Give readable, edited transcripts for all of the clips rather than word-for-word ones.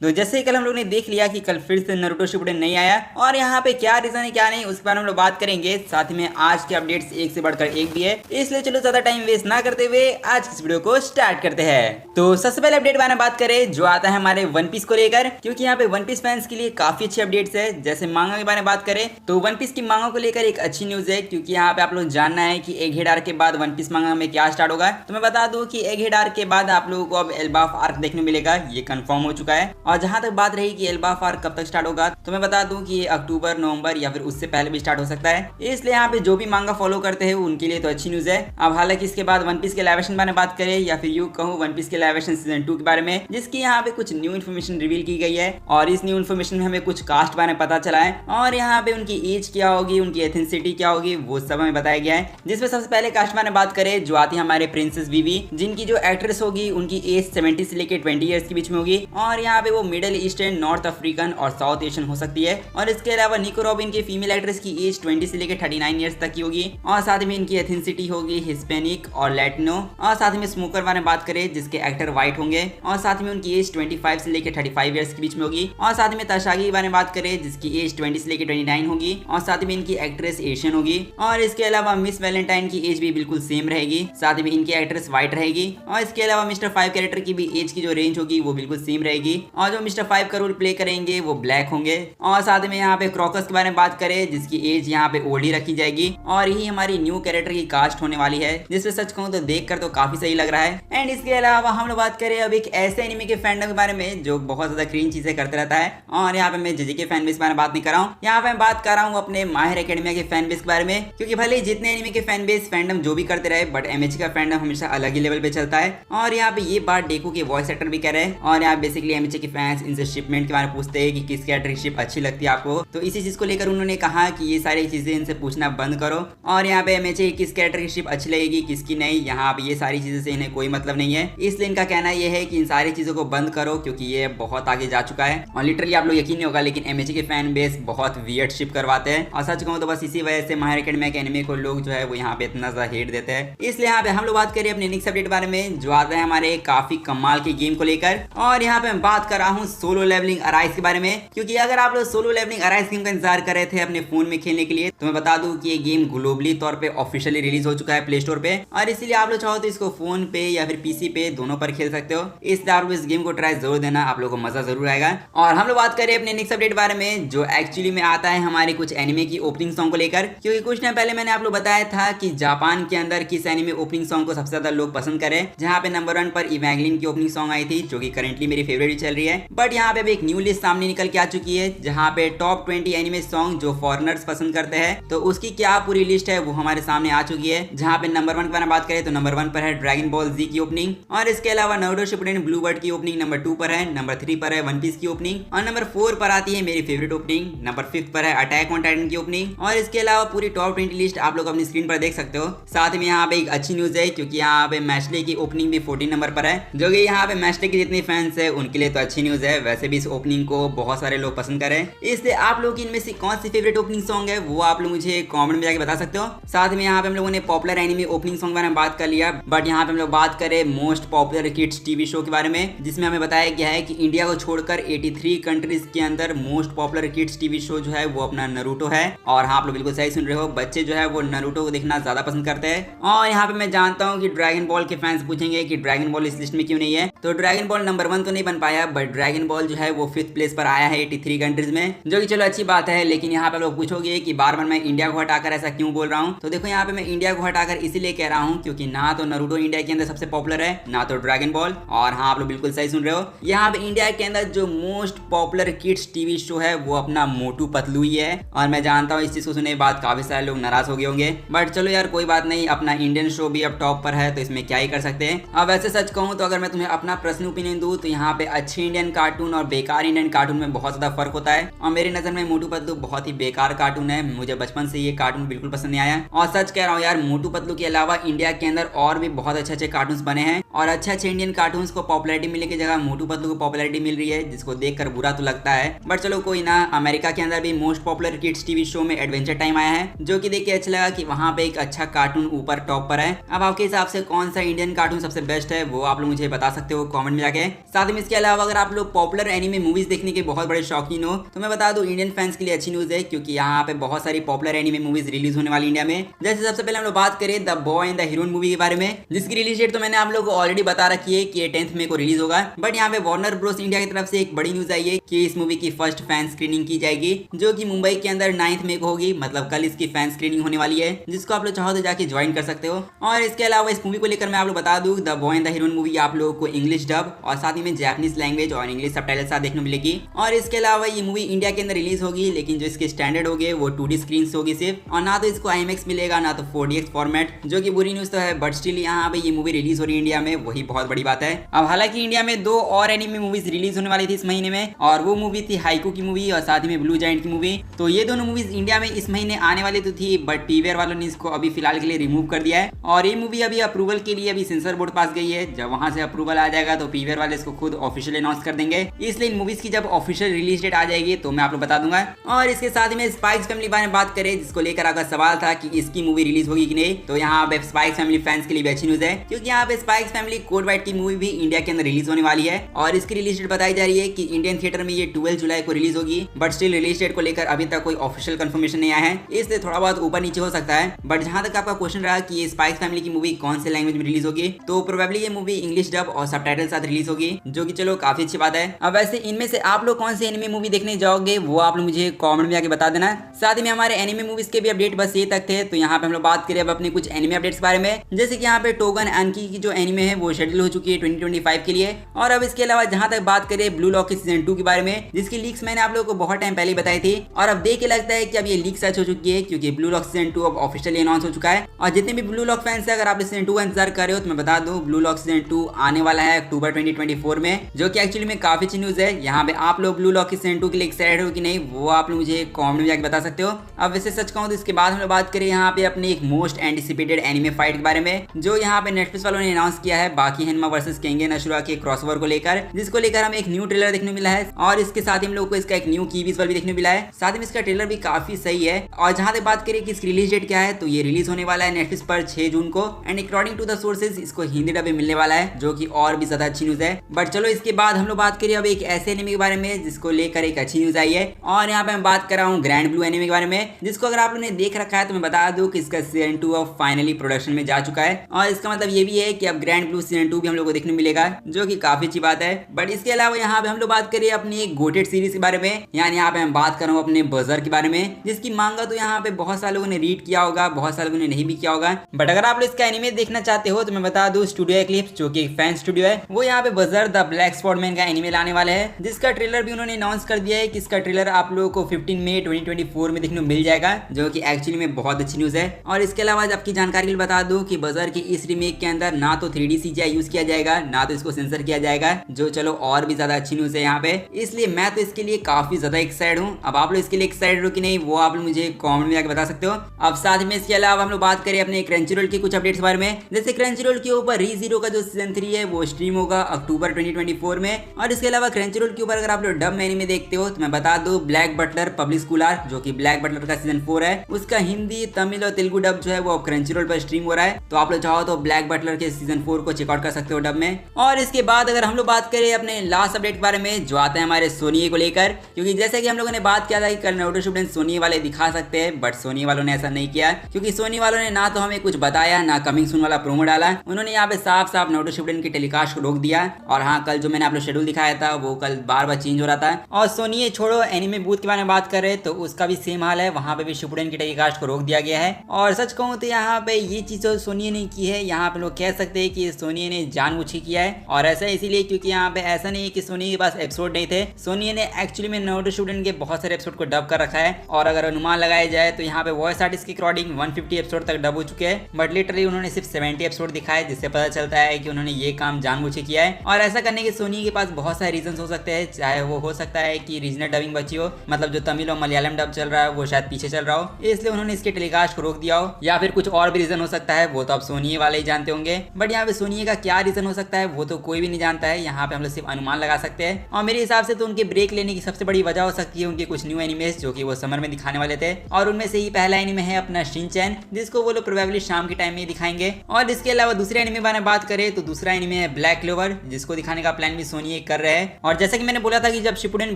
तो जैसे ही कल हम लोग ने देख लिया कि कल फिर से नारुतो शिपुडेन नहीं आया और यहाँ पे क्या रीजन है क्या नहीं उसके बारे में हम लोग बात करेंगे। साथ में आज के अपडेट्स एक से बढ़कर एक भी है, इसलिए चलो ज्यादा टाइम वेस्ट ना करते हुए आज की इस वीडियो को स्टार्ट करते हैं। तो सबसे पहले अपडेट बारे में बात करें जो आता है हमारे वन पीस को लेकर, क्योंकि यहाँ पे वन पीस फैंस के लिए काफी अच्छे अपडेट्स है। जैसे मांगा के बारे में बात करें तो वन पीस की मांगा को लेकर एक अच्छी न्यूज है, क्योंकि यहाँ पे आप लोग जानना है कि एग हेड आर्क के बाद वन पीस मांगा में क्या स्टार्ट होगा। तो मैं बता दूं कि एग हेड आर्क के बाद आप लोगों को अब एल्बाफ आर्क देखने मिलेगा, ये कंफर्म हो चुका है। और जहां तक बात रही कि एल्बाफ आर्क कब तक स्टार्ट होगा, तो मैं बता दूं कि ये अक्टूबर नवंबर या फिर उससे पहले भी स्टार्ट हो सकता है। इसलिए यहाँ पे जो भी मांगा फॉलो करते हैं उनके लिए तो अच्छी न्यूज है। अब हालांकि इसके बाद वन पीस के लाइव एक्शन बारे में बात करें या फिर यूं कहूं वन पीस के लाइव एक्शन सीजन 2 के बारे में, जिसकी यहाँ पे कुछ न्यू इन्फॉर्मेशन रिवील की गई है। और इस न्यू इन्फॉर्मेशन में हमें कुछ कास्ट बारे में पता चला है और यहाँ पे उनकी एज क्या होगी, उनकी एथेंसिटी क्या होगी, वो सब हमें बताया गया है। जिसमें सबसे पहले कास्ट बारे में बात करें जो आती है हमारे प्रिंसेस वीवी, जिनकी जो एक्ट्रेस होगी उनकी एज 70 से लेकर 20 ईयर्स के बीच में होगी। और यहाँ पे वो मिडिल ईस्टर्न, नॉर्थ अफ्रीकन और साउथ एशियन हो सकती है। और इसके अलावा निको रॉबिन की फीमेल एक्ट्रेस की एज 20 से लेकर 39 ईयर्स तक की होगी। और साथ में इनकी एथेंसिटी होगी हिस्पैनिक और लैटिनो। और साथ में स्मोकर बारे में बात करें जिसके एक्टर व्हाइट होंगे और साथ में उनकी एज 25 से लेकर 35 ईयर्स के बीच में होगी। और साथ में तशागी के बारे में बात करें जिसकी एज 20 से लेकर 29 होगी और साथ में इनकी एक्ट्रेस एशियन होगी। और इसके अलावा मिस वैलेंटाइन की एज भी बिल्कुल सेम रहेगी, साथ में इनकी एक्ट्रेस व्हाइट रहेगी। और इसके अलावा मिस्टर 5 कैरेक्टर की भी एज की जो रेंज होगी वो बिल्कुल सेम रहेगी। और जो मिस्टर 5 का रोल प्ले करेंगे वो ब्लैक होंगे। और साथ में यहाँ पे क्रॉकस के बारे में बात करें जिसकी एज यहाँ पे ओल्ड ही रखी जाएगी। और यही हमारी न्यू कैरेक्टर की कास्ट होने वाली है, जिसपे सच कहूँ तो देखकर तो काफी सही लग रहा है। एंड इसके अलावा हम लोग बात करें अब एक ऐसे एनिमे के फैंडम के बारे में जो बहुत ज्यादा क्रीन चीजें करते रहता है। और यहाँ पे मैं जेजे के फैन बेस के बारे में बात नहीं कर रहा हूँ, यहाँ पे मैं बात कर रहा हूँ अपने माहिर एकेडमिया के फैन बेस के बारे में। क्योंकि भले ही जितने एनिमे के फैन बेस फैंडम जो भी करते रहे, बट एमएचए का फैंडम हमेशा अलग ही लेवल पे चलता है। और यहाँ पे ये बात डेकू के वॉइस एक्टर भी कह रहे हैं। और यहाँ बेसिकली एमएचए के फैंस इनसे शिपमेंट के बारे में पूछते हैं कि किस कैरेक्टर की शिप अच्छी लगती है आपको। तो इसी चीज को लेकर उन्होंने कहा कि ये सारी चीजें इनसे पूछना बंद करो। और यहाँ पे एमएचए किस कैरेक्टर की शिप अच्छी लगेगी किसकी नहीं, यहाँ पे ये सारी चीजें से इन्हें कोई मतलब नहीं है। इसलिए इनका कहना ये है कि इन सारी चीजों को बंद करो, क्योंकि ये बहुत आगे जा चुका है। और लिटरली आप लोग यकीन नहीं होगा लेकिन एमएचए के फैन बेस बहुत वियर्ड शिप करवाते हैं। और सच कहूँ तो बस इसी वजह से माहिर एकेडमिया के एनिमे को लोग जो है वो यहाँ पे इतना ज्यादा हेट देते हैं। इसलिए यहाँ पे हम लोग बात करें अपने नेक्स्ट अपडेट बारे में जो आता है हमारे काफी कमाल की गेम को लेकर। और यहाँ पे मैं बात कर रहा हूँ सोलो लेवलिंग अराइज के बारे में। क्योंकि अगर आप लोग सोलो लेवलिंग अराइज गेम का इंतजार कर रहे थे अपने फोन में खेलने के लिए, तो मैं बता दूं कि ये गेम ग्लोबली तौर पे ऑफिशियली रिलीज हो चुका है प्ले स्टोर पे। और इसीलिए आप लोग चाहो तो इसको फोन पे या फिर पीसी पे दोनों पर खेल सकते हो। इसलिए आप लोग इस गेम को ट्राई जरूर देना, आप लोगों को मजा जरूर आएगा। और हम लोग बात करें अपने नेक्स्ट अपडेट बारे में जो एक्चुअली में आता है हमारे कुछ एनिमे की ओपनिंग सॉन्ग को लेकर। क्योंकि कुछ टाइम पहले मैंने आप लोग बताया था कि जापान के अंदर किस एनिमे ओपनिंग सॉन्ग को सबसे ज्यादा लोग पसंद करें, जहाँ पे नंबर 1 पर इवैंगलिन की ओपनिंग सॉन्ग आई थी जो कि करेंटली मेरी फेवरेट भी चल रही है। बट यहाँ पे एक न्यू लिस्ट सामने निकल के आ चुकी है जहाँ पे टॉप 20 एनिमे सॉन्ग जो फॉरेनर्स पसंद करते हैं, तो उसकी क्या पूरी लिस्ट है वो हमारे सामने आ चुकी है। जहाँ पे नंबर 1 पर बात करें तो नंबर 1 पर है ड्रैगन बॉल जी की ओपनिंग। और इसके अलावा नारुतो शिपुडेन ब्लू बर्ड की ओपनिंग नंबर 2 पर है। नंबर 3 पर है वन पीस की ओपनिंग। और नंबर 4 पर आती है मेरी फेवरेट ओपनिंग। नंबर 5 पर है अटैक ऑन टाइटन की ओपनिंग। और इसके अलावा पूरी टॉप 20 लिस्ट आप लोग अपनी स्क्रीन पर देख सकते हो। साथ में यहाँ पे एक अच्छी न्यूज है, क्योंकि यहाँ पे मैचडे की ओपनिंग भी 14 नंबर पर है, जो कि यहाँ पे मैचडे के जितने फैंस है उनके लिए तो अच्छी न्यूज है। वैसे भी इस ओपनिंग को बहुत सारे लोग पसंद करें, इसलिए आप लोग की इनमें से कौन सी फेवरेट ओपनिंग सॉन्ग है वो आप लोग मुझे कमेंट में जाके बता सकते हो। साथ में यहाँ पे हम लोगों ने पॉपुलर एनिमे ओपनिंग सॉन्ग के बारे में बात कर लिया, बट यहाँ पे हम लोग बात करें most popular kids TV show के बारे में, जिसमें हमें बताया गया है कि इंडिया को छोड़कर 83 कंट्रीज के अंदर most popular kids TV show जो है वो अपना नारुतो है। और हाँ आप लोग बिल्कुल सही सुन रहे हो, बच्चे जो है वो नारुतो को देखना ज्यादा पसंद करते हैं। और यहाँ पे मैं जानता हूँ कि ड्रैगन बॉल के फैंस पूछेंगे कि ड्रैगन बॉल इस लिस्ट में क्यों नहीं है। तो ड्रैगन बॉल नंबर 1 तो नहीं बन पाया, बट ड्रैगन बॉल जो है वो 5th प्लेस पर आया है 83 कंट्रीज में, जो कि चलो अच्छी बात है। लेकिन यहाँ पे लोग पूछोगे कि बार बार मैं इंडिया को हटाकर ऐसा क्यों बोल रहा हूँ, तो देखो यहाँ पे मैं इंडिया को हटाकर इसीलिए कह रहा हूँ क्योंकि ना तो नारुतो इंडिया के अंदर सबसे पॉपुलर है, ना तो ड्रैगन बॉल। और हाँ आप लोग बिल्कुल सही सुन रहे हो, यहाँ पे इंडिया के अंदर जो most popular kids TV show है वो अपना मोटू पतलू ही है। और मैं जानता हूँ इस चीज को सुनने के बाद काफी सारे लोग नाराज हो गए होंगे, बट चलो यार कोई बात नहीं, अपना इंडियन शो भी अब टॉप पर है तो इसमें क्या ही कर सकते हैं। अब वैसे सच कहूँ तो अगर मैं तुम्हें अपना पर्सनल ओपिनियन दूं तो यहाँ पे अच्छे इंडियन कार्टून और बेकार इंडियन कार्टून में बहुत ज्यादा फर्क होता है। और मेरी नजर में मोटू पतलू बहुत ही बेकार कार्टून है, मुझे बचपन से ये कार्टून बिल्कुल पसंद नहीं आया। और सच कह रहा हूँ यार, मोटू पतलू के अलावा इंडिया के अंदर और भी बहुत अच्छे अच्छे कार्टून बने हैं और अच्छे अच्छे इंडियन कार्टून को पॉपुलैरिटी मिलने की जगह मोटू पतलू को पॉपुलैरिटी मिल रही है, जिसको देखकर बुरा तो लगता है, बट चलो कोई ना। अमेरिका के अंदर भी most popular kids TV show में एडवेंचर टाइम आया है, जो कि देख के अच्छा लगा कि वहाँ पे एक अच्छा कार्टून ऊपर टॉप पर है। अब आपके हिसाब से कौन सा इंडियन कार्टून सबसे बेस्ट है वो आप लोग मुझे बता सकते हो कमेंट में जाके। साथ में इसके अलावा अगर आप लोग पॉपुलर एनिमे मूवीज देखने के बहुत बड़े शौकीन हो तो मैं बता दूं इंडियन फैंस के लिए अच्छी न्यूज है, क्योंकि यहाँ पे बहुत सारी पॉपुलर एनिमे मूवीज रिलीज होने वाली इंडिया में। जैसे सबसे पहले हम लोग बात करें the boy and the heroine movie के बारे में, जिसकी रिलीज डेट तो मैंने आप लोगों को ऑलरेडी बता रखी है कि ये 10 मई को रिलीज होगा। बट यहाँ पे वार्नर ब्रोस इंडिया की तरफ से एक बड़ी न्यूज आई है कि इस मूवी की फर्स्ट फैन स्क्रीनिंग की जाएगी, जो कि मुंबई के अंदर 9 मई को होगी। मतलब कल इसकी फैन स्क्रीनिंग होने वाली है, जिसको आप लोग चाहो तो जाके ज्वाइन कर सकते हो। और इसके अलावा इस मूवी को लेकर मैं आप लोग बता दूं the boy and the heroine movie आप लोगों को इंग्लिश डब और साथ ही में जैपनीज लैंग्वेज और इंग्लिश सबटाइटल साथ देखने मिलेगी। और इसके अलावा ये मूवी इंडिया के अंदर रिलीज होगी, लेकिन जो इसके स्टैंडर्ड होगी वो 2D स्क्रीन होगी सिर्फ, और ना तो इसको IMAX मिलेगा ना तो 4DX फॉर्मेट, जो कि बुरी न्यूज तो है। बट स्टिल यहाँ पे ये मूवी रिलीज हो रही है इंडिया में, वही बहुत बड़ी बात है। अब हालांकि इंडिया में 2 और एनिमे मूवीज रिलीज होने वाली थी इस महीने में, और वो मूवी थी हाइकू की मूवी और साथ ही में ब्लू जायंट की मूवी। तो ये दोनों मूवीज इंडिया में इस महीने आने वाली तो थी, बट पीवीआर वालों ने इसको अभी फिलहाल के लिए रिमूव कर दिया है। और ये मूवी अभी अप्रूवल के लिए अभी सेंसर बोर्ड पास गई है। जब वहां से अप्रूवल आ जाएगा तो पीवीआर वाले इसको खुद ऑफिशियल अनाउंस कर देंगे। इसलिए इन मूवीज की जब ऑफिशियल रिलीज डेट आ जाएगी तो मैं आप लोग बता दूंगा। और इसके साथ ही में स्पाइक्स फैमिली बारे में बात करें, जिसको लेकर आपका सवाल था कि इसकी मूवी रिलीज होगी कि नहीं, तो यहाँ पे स्पाइक्स फैमिली फैंस के लिए भी अच्छी न्यूज है, क्योंकि यहाँ पे स्पाइक्स फैमिली कोड वाइट की मूवी भी इंडिया के अंदर रिलीज होने वाली है। और इसकी रिलीज डेट बताई जा रही है कि इंडियन थिएटर में ये 12 जुलाई को रिलीज होगी। बट स्टिल रिलीज डेट को लेकर अभी तक कोई ऑफिशियल कंफर्मेशन नहीं आया है, इसलिए थोड़ा बहुत ऊपर नीचे हो सकता है। बट जहां तक आपका क्वेश्चन रहा कि ये स्पाइक्स फैमिली की मूवी कौन से लैंग्वेज में रिलीज होगी, तो प्रोबेबली ये मूवी इंग्लिश डब और सबटाइटल साथ रिलीज होगी, जो कि चलो काफी अच्छी बात है। अब वैसे इनमें से आप लोग कौन सी एनिमे मूवी देखने जाओगे वो आप लोग मुझे कमेंट में आके बता देना। साथ ही में हमारे एनिमे मूवीज के भी अपडेट बस ये तक थे। तो यहाँ पे हम लोग बात करें अब अपने कुछ एनिमे अपडेट्स बारे में, जैसे कि यहाँ पे टोगन एनकी की जो एनिमे है वो शेड्यूल हो चुकी है 2025 के लिए। और अब इसके अलावा जहां तक बात करें ब्लू लॉक के सीजन 2 के बारे में, जिसकी लीक्स मैंने आप लोगों को बहुत टाइम पहले बताई थी, और अब देख के लगता है कि अब ये लीक सच हो चुकी है, क्योंकि ब्लू लॉक सीजन 2 अब ऑफिशियली अनाउंस हो चुका है। और जितने भी ब्लू लॉक फैंस है, अगर आप सीजन 2 का इंतजार कर रहे हो तो मैं बता दूं ब्लू लॉक सीजन 2 आने वाला है अक्टूबर 2024 में, जो कि एक्चुअली में काफी अच्छी न्यूज है। यहाँ पे आप लोग ब्लू लॉक की सीजन 2 के लिए एक्साइटेड हो कि नहीं, वो आप लोग मुझे कमेंट में जाके बता सकते हो। अब वैसे सच कहूं तो इसके बाद हम लोग बात करें यहाँ पे अपने एक मोस्ट एंटिसिपेटेड एनिमे फाइट के बारे में, जो यहाँ पे नेटफ्लिक्स वालों ने अनाउंस किया है बाकी हेनमा वर्सेस केंगेन अशुरा के क्रॉसओवर को लेकर, जिसको लेकर हमें एक न्यू ट्रेलर देखने मिला है। और इसके साथ ही हम लोग को इसका एक न्यू की विजुअल भी देखने मिला है। साथ ही में इसका ट्रेलर भी काफी सही है। और जहां तक बात करें कि इसकी रिलीज डेट क्या है, तो ये रिलीज होने वाला है नेटफ्लिक्स पर 6 जून को, and according to the sources इसको हिंदी डब में मिलने वाला है, जो कि और भी ज्यादा अच्छी न्यूज है। बट चलो इसके बाद हम लोग बात करें अब एक ऐसे एनिमे के बारे में जिसको लेकर एक अच्छी न्यूज आई है। और यहाँ पे मैं बात कर रहा हूँ ग्रैंड ब्लू एनिमे के बारे में, जिसको अगर आप लोगों ने देख रखा है तो मैं बता दूं कि इसका सीजन 2 अब फाइनली प्रोडक्शन में जा चुका है। और इसका मतलब ये भी है कि अब ग्रैंड ब्लू सीजन 2 भी हम लोग को देखने मिलेगा, जो कि काफी अच्छी बात है। बट इसके अलावा यहाँ पे हम लोग बात करें अपनी एक गोटेड सीरीज के बारे में, यानी यहाँ पे हम बात कर रहा हूँ अपने बजर के बारे में, जिसकी मांगा तो यहाँ पे बहुत सारे लोगों ने रीड किया होगा, बहुत सारे लोगों ने नहीं भी किया होगा। बट अगर आप लोग इसका एनिमे देखना चाहते हो तो मैं बता दूं स्टूडियो एक्लिप्स, जो कि एक फैन स्टूडियो है, वो यहाँ पे बजर द ब्लैक स्पॉटमैन का एनिमे लाने वाले हैं, जिसका ट्रेलर भी उन्होंने अनाउंस कर दिया है कि इसका ट्रेलर आप लोगों को 15 मई 2024 में देखने को मिल जाएगा, जो कि एक्चुअली में बहुत अच्छी न्यूज है। और इसके अलावा आपकी जानकारी के लिए बता दूं कि बजर के इस रीमेक के अंदर ना तो 3D CGI यूज किया जाएगा, ना तो इसको सेंसर किया जाएगा, जो चलो और भी ज्यादा अच्छी न्यूज है यहाँ पे। इसलिए मैं तो इसके लिए काफी ज्यादा एक्साइटेड हूँ। अब आप लोग इसके लिए एक्साइटेड हो कि नहीं, वो आप लोग मुझे कमेंट में जाकर बता सकते हो। अब साथ में इसके अलावा हम लोग बात करें अपने क्रंचीरोल के कुछ अपडेट्स बारे में, जैसे क्रंचीरोल के ऊपर रीज़ीरो का जो सीजन 3 है वो स्ट्रीम होगा अक्टूबर 2024 में। और इसके अलावा क्रंचीरोल के ऊपर अगर आप लोग डब एनिमे देखते हो तो मैं बता दूं Black Butler public school arc, जो कि ब्लैक बटलर का सीजन 4 है, उसका हिंदी, तमिल और तेलुगु डब जो है वो क्रंचीरोल पर स्ट्रीम हो रहा है। तो आप लोग चाहो तो ब्लैक बटलर के सीजन 4 को चेकआउट कर सकते हो डब में। और इसके बाद अगर हम लोग बात करें अपने लास्ट अपडेट के बारे में, जो आता है हमारे सोनी को लेकर, क्योंकि जैसे कि हम लोगों ने बात किया था कि कल नारुतो शिपुडेन सोनी वाले दिखा सकते हैं, बट सोनी वालों ने ऐसा नहीं किया, क्योंकि सोनी वालों ने ना तो हमें कुछ बताया ना कमिंग सून वाला प्रोमो डाला। उन्होंने यहाँ पे साफ साफ नारुतो शिपुडेन की टेलीकास्ट को रोक दिया। और हाँ, कल जो मैंने आप लोग शेड्यूल दिखाया था वो कल बार बार चेंज हो रहा था। और सोनी छोड़ो, एनिमे बूथ के बारे में बात करें तो उसका भी सेम हाल है, वहाँ पे भी शिपुडेन की टेलीकास्ट को रोक दिया गया है। और सच कहूँ तो यहाँ पे ये चीज सोनी ने की है, यहाँ पे लोग कह सकते हैं कि सोनी ने जानबूझ के किया है। और ऐसा इसीलिए क्योंकि यहाँ पे ऐसा नहीं है कि सोनी के पास एपिसोड नहीं थे, सोनी ने एक्चुअली में नारुतो शिपुडेन के बहुत सारे एपिसोड को डब कर रखा है। और अगर अनुमान लगाया जाए तो यहाँ पे वॉइस आर्टिस्ट के अकॉर्डिंग 150 एपिसोड तक डब हो चुके हैं, बट लिटरली उन्होंने सिर्फ 70 एपिसोड दिखाए, जिससे पता चलता है कि उन्होंने ये काम जानबूझ के किया है। और ऐसा करने के सोनी के पास बहुत सारे रीजन हो सकते हैं, चाहे वो हो सकता है कि रीजनल डबिंग बची हो, मतलब जो तमिल और मलयालम डब चल रहा है वो शायद पीछे चल रहा हो, इसलिए उन्होंने इसके टेलीकास्ट को रोक दिया हो, या फिर कुछ और भी रीजन हो सकता है, वो तो आप सोनी वाले ही जानते होंगे। बट यहाँ पे सोनी का क्या रीजन हो सकता है वो तो कोई भी नहीं जानता है, यहाँ पे हम लोग सिर्फ अनुमान लगा सकते हैं। और मेरे हिसाब से तो उनके ब्रेक लेने की सबसे बड़ी वजह हो सकती है उनके कुछ न्यू एनिमेस जो कि वो समर में दिखाने वाले थे। और उनमें से ही पहला एनिमे है अपना शिनचैन, जिसको वो लोग प्रोबेबली शाम के टाइम में दिखाएंगे। और इसके अलावा दूसरे एनिमे बारे में बात करें तो दूसरा एनिमे है ब्लैक क्लोवर, जिसको दिखाने का प्लान भी सोनी ये कर रहे हैं। और जैसा कि मैंने बोला था कि जब शिपुडेन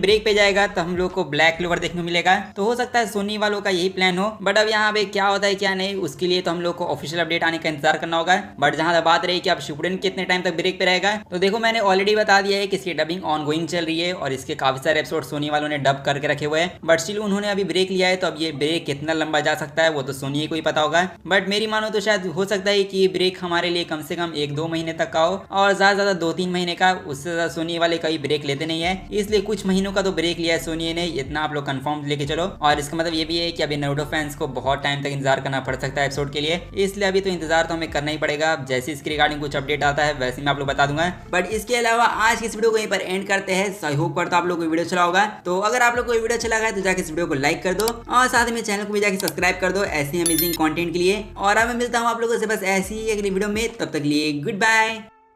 ब्रेक पे जाएगा तो हम लोग को ब्लैक क्लोवर देखने को मिलेगा, तो हो सकता है सोनी वालों का यही प्लान हो। बट अब यहाँ पे क्या होता है क्या नहीं, उसके लिए तो हम लोग को ऑफिशियल अपडेट आने का इंतजार करना होगा। बट जहां तक बात रही कि अब शिपुडेन कितने टाइम तक ब्रेक पे रहेगा, तो देखो मैंने ऑलरेडी बता दिया है कि इसकी डबिंग ऑनगोइंग चल रही है और इसके काफी सारे एपिसोड सोनी वालों ने डब करके रखे हुए हैं। बट स्टिल उन्होंने अभी ब्रेक लिया है, तो अब ये ब्रेक कितना लंबा जा सकता है वो तो सोनी को ही पता होगा। बट मेरी मानो तो शायद हो सकता है कि ये ब्रेक हमारे लिए कम से कम 1-2 महीने तक का हो, और ज्यादा ज्यादा 2-3 महीने का। उससे ज्यादा सोनी वाले कभी ब्रेक लेते नहीं है, इसलिए कुछ महीनों का तो ब्रेक लिया है सोनी ने, इतना आप लोग कंफर्म लेके चलो। और इसका मतलब ये भी है कि अभी नारुतो फैंस को बहुत टाइम तक इंतजार करना पड़ सकता है एपिसोड के लिए, इसलिए अभी तो इंतजार तो हमें करना ही पड़ेगा। जैसे इसके रिगार्डिंग कुछ अपडेट आता है वैसे मैं आप लोग बता दूंगा। बट इसके अलावा आज की इस वीडियो को यहीं पर एंड करते हैं। आई होप करता आप लोग को वीडियो अच्छा होगा, तो अगर आप लोग को वीडियो अच्छा लगा है तो जाकर इस वीडियो को लाइक कर दो और साथ में चैनल को भी जाकर सब्सक्राइब कर दो ऐसे अमेजिंग कंटेंट के लिए। और अब मैं मिलता हूँ आप लोगों से बस ऐसी ही अगली वीडियो में, तब तक के लिए गुड बाय।